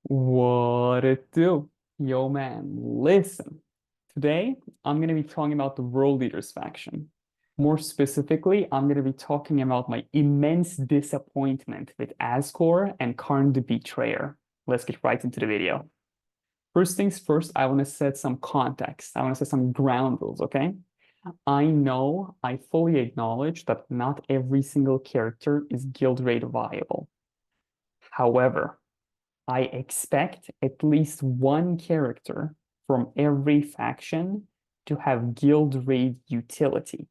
What it do? Yo, man, listen. Today, I'm going to be talking about the World Leaders faction. More specifically, I'm going to be talking about my immense disappointment with Azkor and Kharn the Betrayer. Let's get right into the video. First things first, I want to set some context. I want to set some ground rules, okay? I know, I fully acknowledge that not every single character is guild rate viable. However, I expect at least one character from every faction to have guild raid utility.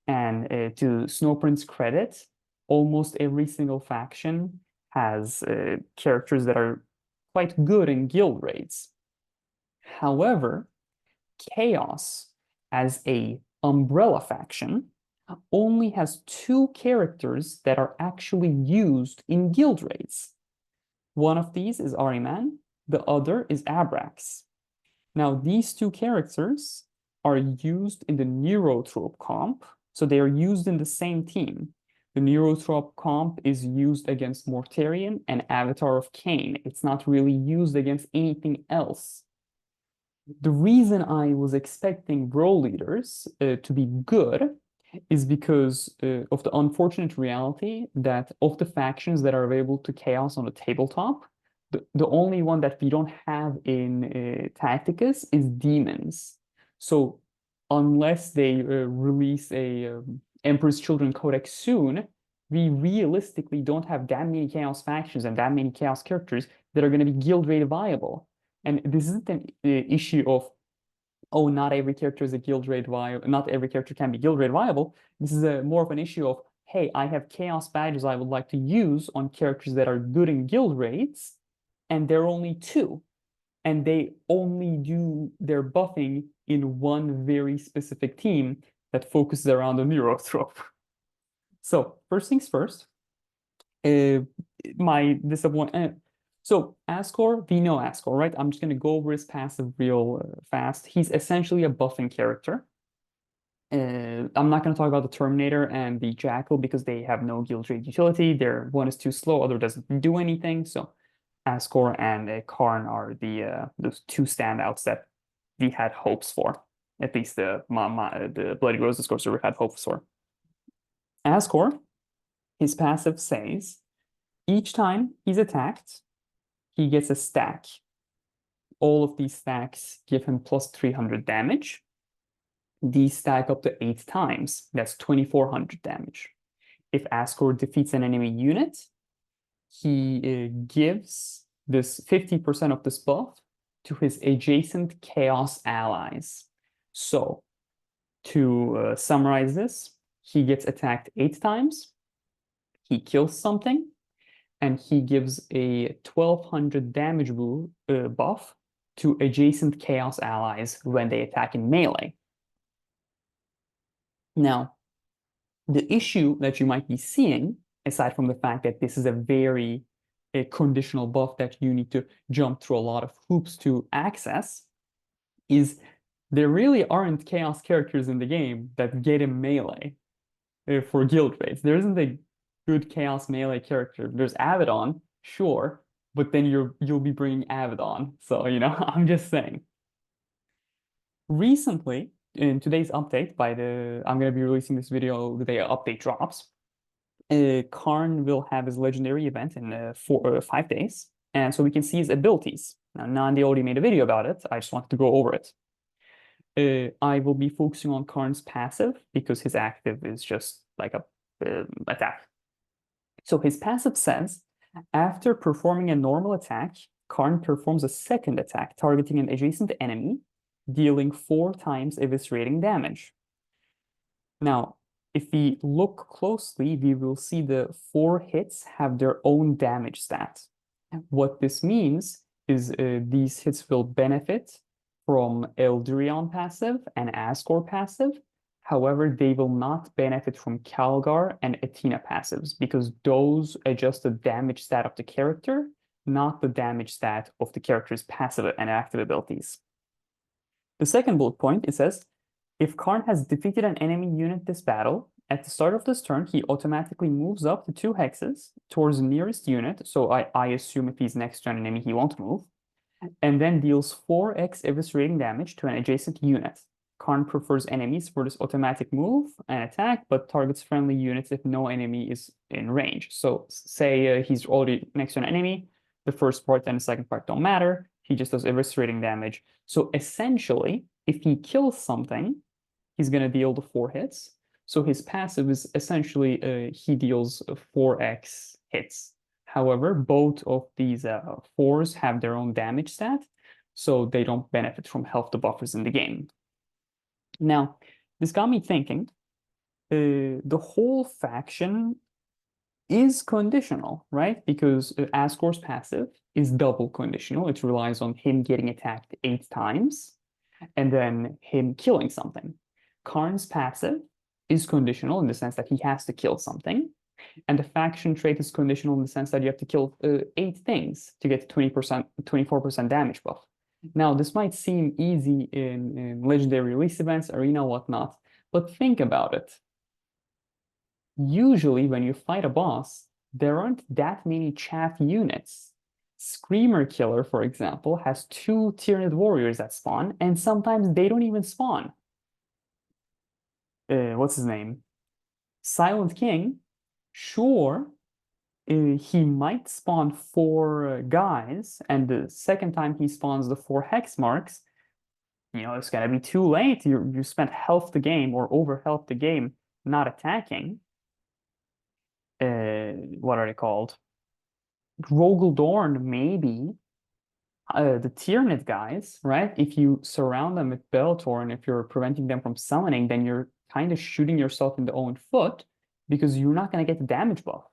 And to Snowprint's credit, almost every single faction has characters that are quite good in guild raids. However, Chaos, as a umbrella faction, only has two characters that are actually used in guild raids. One of these is Ahriman, the other is Abrax. Now, these two characters are used in the Neurotrope comp, so they are used in the same team. The Neurotrope comp is used against Mortarion and Avatar of Cain. It's not really used against anything else. The reason I was expecting World Leaders to be good is because of the unfortunate reality that of the factions that are available to Chaos on the tabletop, the only one that we don't have in Tacticus is Demons. So unless they release a Emperor's Children Codex soon, we realistically don't have that many Chaos factions and that many Chaos characters that are going to be guild rate viable. And this isn't an issue of, oh, not every character is a guild rate viable, not every character can be guild rate viable. This is more of an issue of, hey, I have chaos badges I would like to use on characters that are good in guild rates, and there are only two. And they only do their buffing in one very specific team that focuses around the Neurotrope. So, first things first, my disappointment. So Ascore, we know Ascore, right? I'm just going to go over his passive real fast. He's essentially a buffing character. I'm not going to talk about the Terminator and the Jackal because they have no guild rate utility. Their one is too slow, other doesn't do anything. So Ascore and Kharn are those two standouts that we had hopes for. At least the Bloody Roses Sorcerer had hopes for. Ascore, his passive says, each time he's attacked, he gets a stack. All of these stacks give him plus 300 damage. These stack up to 8 times. That's 2400 damage. If Ascore defeats an enemy unit, he gives this 50% of this buff to his adjacent Chaos allies. So, to summarize this, he gets attacked 8 times, he kills something, and he gives a 1200 damage buff to adjacent Chaos allies when they attack in melee. Now, the issue that you might be seeing, aside from the fact that this is a very conditional buff that you need to jump through a lot of hoops to access, is there really aren't Chaos characters in the game that get in melee for guild raids. There isn't a good Chaos melee character. There's Abaddon, sure, but then you'll be bringing Abaddon. So, I'm just saying. Recently, in today's update, I'm going to be releasing this video the day update drops. Kharn will have his legendary event in 5 days, and so we can see his abilities. Now, Nandi already made a video about it. I just wanted to go over it. I will be focusing on Kharn's passive because his active is just like a attack. So his passive says, after performing a normal attack, Kharn performs a second attack targeting an adjacent enemy, dealing 4 times eviscerating damage. Now, if we look closely, we will see the 4 hits have their own damage stat. What this means is these hits will benefit from Eldurion passive and Ascore passive. However, they will not benefit from Calgar and Athena passives because those adjust the damage stat of the character, not the damage stat of the character's passive and active abilities. The second bullet point, it says, if Kharn has defeated an enemy unit this battle, at the start of this turn, he automatically moves up to 2 hexes towards the nearest unit. So I assume if he's next to an enemy, he won't move. And then deals 4x eviscerating damage to an adjacent unit. Kharn prefers enemies for this automatic move and attack, but targets friendly units if no enemy is in range. So say he's already next to an enemy, the first part and the second part don't matter. He just does eviscerating damage. So essentially, if he kills something, he's going to deal the 4 hits. So his passive is essentially he deals 4x hits. However, both of these 4s have their own damage stat, so they don't benefit from health debuffers in the game. Now, this got me thinking, the whole faction is conditional, right? Because Azkor's passive is double conditional. It relies on him getting attacked 8 times and then him killing something. Kharn's passive is conditional in the sense that he has to kill something. And the faction trait is conditional in the sense that you have to kill 8 things to get 20%, 24% damage buff. Now, this might seem easy in legendary release events, arena, whatnot, but think about it. Usually, when you fight a boss, there aren't that many chaff units. Screamer Killer, for example, has 2 Tyranid warriors that spawn, and sometimes they don't even spawn. What's his name? Silent King, sure, he might spawn 4 guys, and the second time he spawns the 4 hex marks, it's gonna be too late. You spent half the game or over half the game not attacking. What are they called? Rogaldorn, maybe. The Tyranid guys, right? If you surround them with Bellator and if you're preventing them from summoning, then you're kind of shooting yourself in the own foot because you're not going to get the damage buff.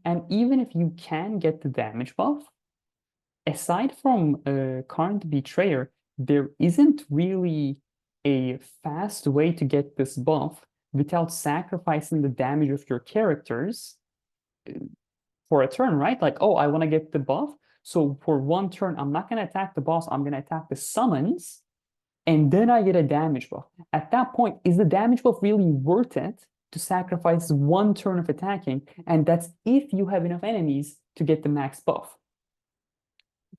And even if you can get the damage buff, aside from Kharn the Betrayer, there isn't really a fast way to get this buff without sacrificing the damage of your characters for a turn, right? Like, oh, I want to get the buff. So for one turn, I'm not going to attack the boss. I'm going to attack the summons, and then I get a damage buff. At that point, is the damage buff really worth it to sacrifice one turn of attacking? And that's if you have enough enemies to get the max buff.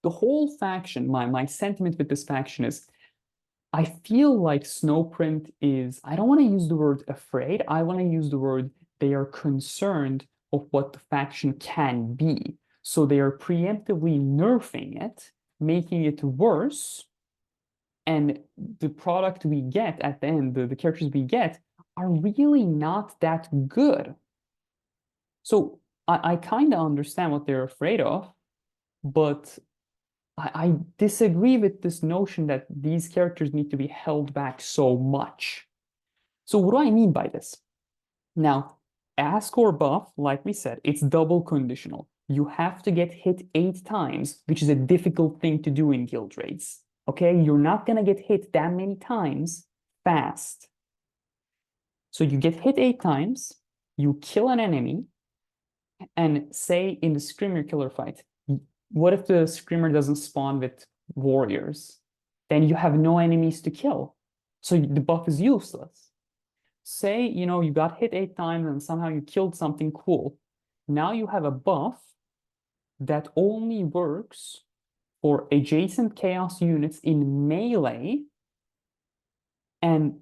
The whole faction, my sentiment with this faction is, I feel like Snowprint is, I don't want to use the word afraid. I want to use the word they are concerned of what the faction can be. So they are preemptively nerfing it, making it worse. And the product we get at the end, the characters we get, are really not that good. So I kind of understand what they're afraid of, but I disagree with this notion that these characters need to be held back so much. So what do I mean by this? Now, Ascore buff, like we said, it's double conditional. You have to get hit 8 times, which is a difficult thing to do in guild raids. Okay, you're not gonna get hit that many times fast. So you get hit 8 times, you kill an enemy, and say in the Screamer Killer fight, what if the Screamer doesn't spawn with warriors? Then you have no enemies to kill. So the buff is useless. Say, you got hit 8 times and somehow you killed something cool. Now you have a buff that only works for adjacent chaos units in melee. And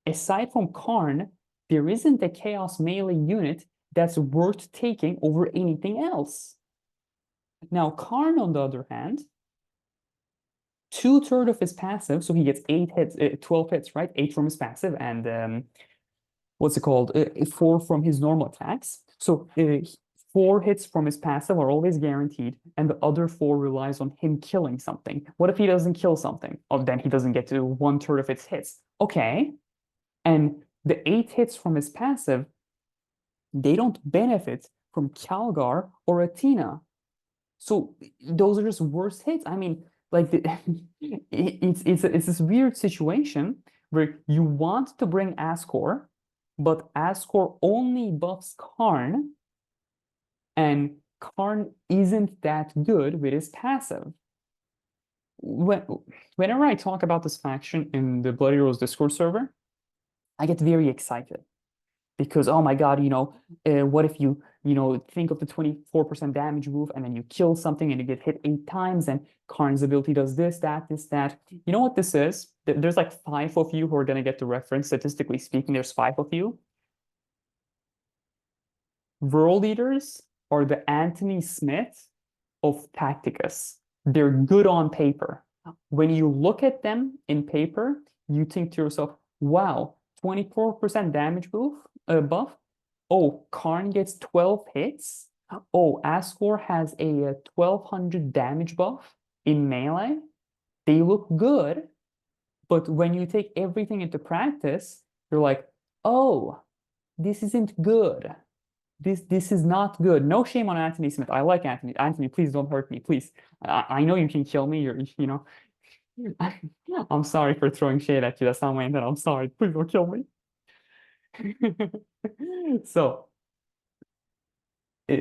aside from Kharn, there isn't a chaos melee unit that's worth taking over anything else. Now, Kharn, on the other hand, 2/3 of his passive, so he gets 8 hits, 12 hits, right? 8 from his passive, and what's it called? 4 from his normal attacks. So 4 hits from his passive are always guaranteed, and the other 4 relies on him killing something. What if he doesn't kill something? Oh, then he doesn't get to 1/3 of its hits. Okay. And the 8 hits from his passive, they don't benefit from Calgar or Athena. So those are just worse hits. I mean, like it's this weird situation where you want to bring Ascor, but Ascor only buffs Kharn, and Kharn isn't that good with his passive. Whenever I talk about this faction in the Bloody Rose Discord server, I get very excited because oh my God, what if you think of the 24% damage move and then you kill something and you get hit 8 times and Kharn's ability does this, that, this, that. You know what this is? There's like 5 of you who are gonna get the reference. Statistically speaking, there's 5 of you. World leaders are the Anthony Smith of Tacticus. They're good on paper. When you look at them in paper, you think to yourself, wow, 24% damage buff. Oh, Kharn gets 12 hits. Oh, Askore has a 1200 damage buff in melee. They look good, but when you take everything into practice, you're like, oh, this isn't good. This is not good. No shame on Anthony Smith. I like Anthony. Anthony, please don't hurt me, please. I know you can kill me. I'm sorry for throwing shade at you. That's not my intent. I'm sorry. Please don't kill me. So, uh,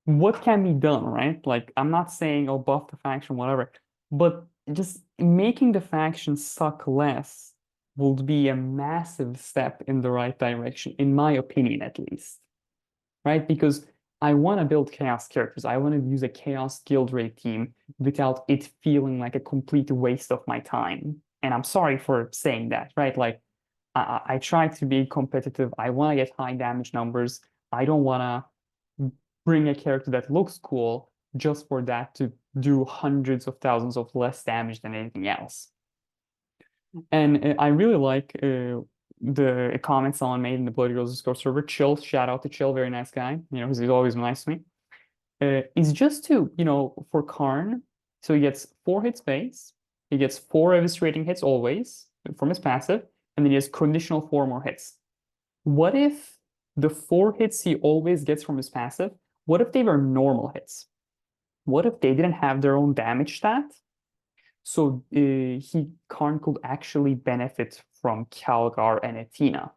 what can be done, right? Like, I'm not saying, oh, buff the faction, whatever, but just making the faction suck less would be a massive step in the right direction, in my opinion, at least, right? Because I want to build chaos characters. I want to use a chaos guild raid team without it feeling like a complete waste of my time. And I'm sorry for saying that, right? Like, I try to be competitive. I want to get high damage numbers. I don't want to bring a character that looks cool just for that to do hundreds of thousands of less damage than anything else. And I really like the comment someone made in the Bloody Roses Discord server. Chill, shout out to Chill, very nice guy. He's always nice to me. Is just to, for Kharn, so he gets 4 hits base, he gets 4 eviscerating hits always from his passive, and then he has conditional 4 more hits. What if the 4 hits he always gets from his passive, what if they were normal hits? What if they didn't have their own damage stat? So Kharn could actually benefit from Calgar and Athena.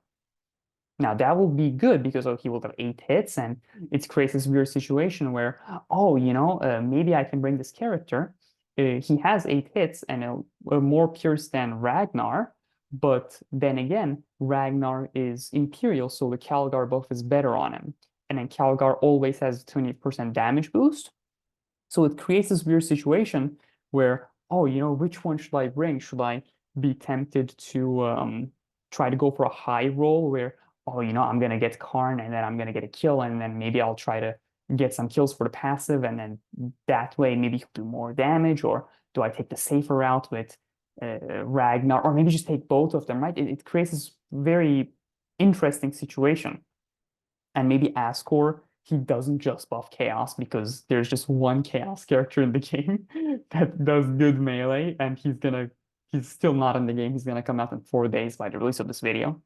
Now that will be good because he will have 8 hits, and it creates this weird situation where, oh, maybe I can bring this character. He has 8 hits and a more pierce than Ragnar, but then again, Ragnar is Imperial, so the Calgar buff is better on him. And then Calgar always has 20% damage boost. So it creates this weird situation where, oh, which one should I bring? Should I be tempted to try to go for a high roll where, oh, I'm going to get Kharn and then I'm going to get a kill and then maybe I'll try to get some kills for the passive and then that way maybe he'll do more damage? Or do I take the safer route with Ragnar, or maybe just take both of them, right? It creates this very interesting situation. And maybe Askore, he doesn't just buff chaos because there's just one chaos character in the game that does good melee, and he's still not in the game. He's gonna come out in 4 days by the release of this video.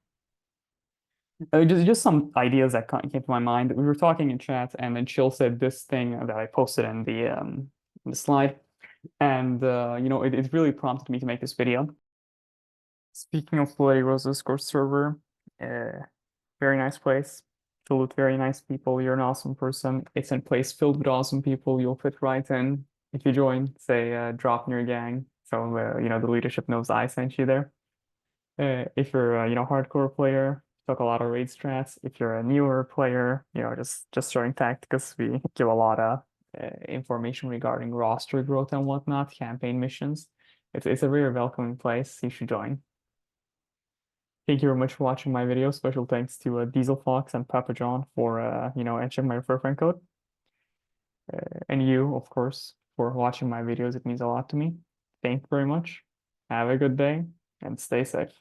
Just some ideas that came to my mind. We were talking in chat, and then Chill said this thing that I posted in the slide, and it really prompted me to make this video. Speaking of Bloody Roses Discord server, very nice place, filled with very nice people. You're an awesome person. It's a place filled with awesome people. You'll fit right in if you join, say, Draupnir gang. So the leadership knows I sent you there. If you're a hardcore player, took a lot of raid strats. If you're a newer player, just starting tacticus, we give a lot of information regarding roster growth and whatnot, campaign missions. It's a very welcoming place. You should join. Thank you very much for watching my video. Special thanks to Diesel Fox and Papa John for entering my refer friend code. And you, of course, for watching my videos. It means a lot to me. Thank you very much. Have a good day and stay safe.